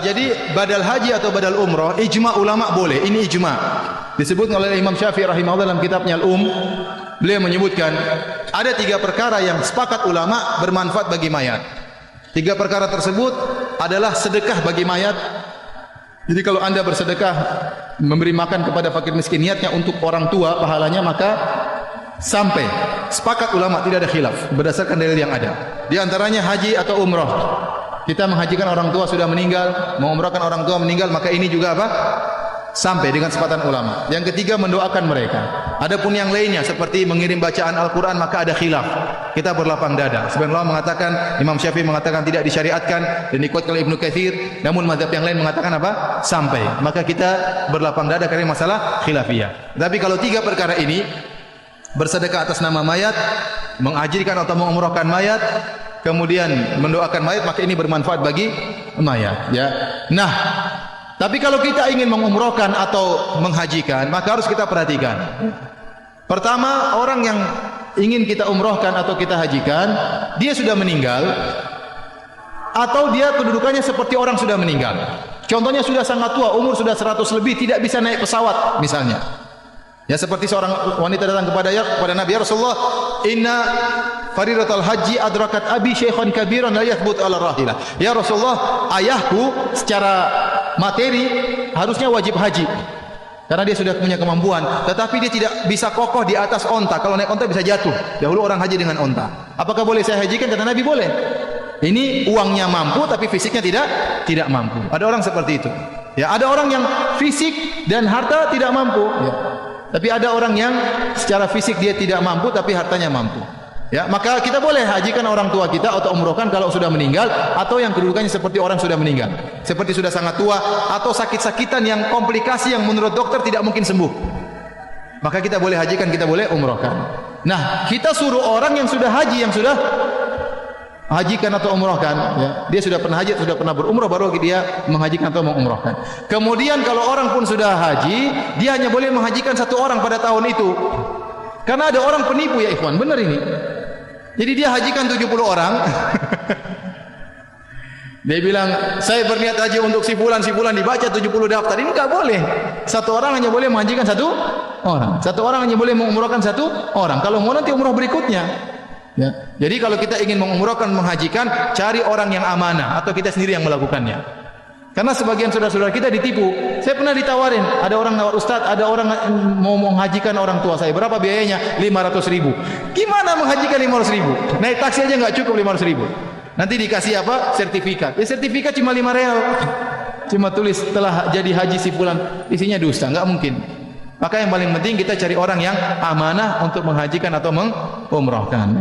Jadi badal haji atau badal umrah, ijma ulama boleh. Ini ijma. Disebut oleh Imam Syafi'i rahimahullah dalam kitabnya Al-Um. Beliau menyebutkan ada 3 perkara yang sepakat ulama bermanfaat bagi mayat. 3 perkara tersebut adalah sedekah bagi mayat. Jadi kalau Anda bersedekah memberi makan kepada fakir miskin, niatnya untuk orang tua pahalanya, maka sampai sepakat ulama, tidak ada khilaf berdasarkan dalil yang ada. Di antaranya haji atau umrah. Kita menghajikan orang tua sudah meninggal, mengumrahkan orang tua meninggal, maka ini juga apa? Sampai dengan sepakatan ulama. Yang ketiga, mendoakan mereka. Adapun yang lainnya seperti mengirim bacaan Al-Qur'an, maka ada khilaf. Kita berlapang dada. Sebagian ulama mengatakan, Imam Syafi'i mengatakan tidak disyariatkan dan dikuatkan oleh Ibnu Katsir, namun mazhab yang lain mengatakan apa? Sampai. Maka kita berlapang dada karena masalah khilafiyah. Tapi kalau 3 perkara ini, bersedekah atas nama mayat, menghajirkan atau mengumrahkan mayat, kemudian mendoakan mayat, maka ini bermanfaat bagi mayat, ya. Nah, tapi kalau kita ingin mengumrahkan atau menghajikan, maka harus kita perhatikan. Pertama, orang yang ingin kita umrahkan atau kita hajikan, dia sudah meninggal atau dia kedudukannya seperti orang sudah meninggal. Contohnya sudah sangat tua, umur sudah 100 lebih, tidak bisa naik pesawat misalnya. Ya, seperti seorang wanita datang kepada Nabi, ya Rasulullah, inna faridatul haji adrakat abi syaikhan kabiran la yathbut ala rahilah. Ya Rasulullah, ayahku secara materi harusnya wajib haji karena dia sudah punya kemampuan, tetapi dia tidak bisa kokoh di atas onta. Kalau naik onta bisa jatuh. Dahulu orang haji dengan onta. Apakah boleh saya hajikan? Kata Nabi, boleh. Ini uangnya mampu tapi fisiknya tidak mampu. Ada orang seperti itu. Ya, ada orang yang fisik dan harta tidak mampu, ya. Tapi ada orang yang secara fisik dia tidak mampu tapi hartanya mampu. Ya, maka kita boleh hajikan orang tua kita atau umrohkan kalau sudah meninggal atau yang kedudukannya seperti orang sudah meninggal. Seperti sudah sangat tua atau sakit-sakitan yang komplikasi yang menurut dokter tidak mungkin sembuh. Maka kita boleh hajikan, kita boleh umrohkan. Nah, kita suruh orang yang sudah haji, yang sudah hajikan atau umrohkan, ya. Dia sudah pernah haji, sudah pernah berumrah, baru dia menghajikan atau mengumrohkan. Kemudian kalau orang pun sudah haji, dia hanya boleh menghajikan 1 orang pada tahun itu. Karena ada orang penipu, ya ikhwan, benar ini. Jadi dia hajikan 70 orang. Dia bilang, saya berniat haji untuk si fulan, dibaca 70 daftar. Ini enggak boleh. 1 orang hanya boleh menghajikan 1 orang. 1 orang hanya boleh mengumrahkan 1 orang. Kalau mau nanti umrah berikutnya. Ya. Jadi kalau kita ingin mengumrahkan, menghajikan, cari orang yang amanah atau kita sendiri yang melakukannya. Karena sebagian saudara-saudara kita ditipu. Saya pernah ditawarin, ada orang nawar, Ustaz, ada orang mau menghajikan orang tua saya. Berapa biayanya? 500.000. Gimana menghajikan 500.000? Naik taksi aja nggak cukup 500.000. Nanti dikasih apa? Sertifikat. Ya, sertifikat cuma 5 real. Cuma tulis telah jadi haji si fulan. Isinya dusta, nggak mungkin. Maka yang paling penting kita cari orang yang amanah untuk menghajikan atau mengumrahkan.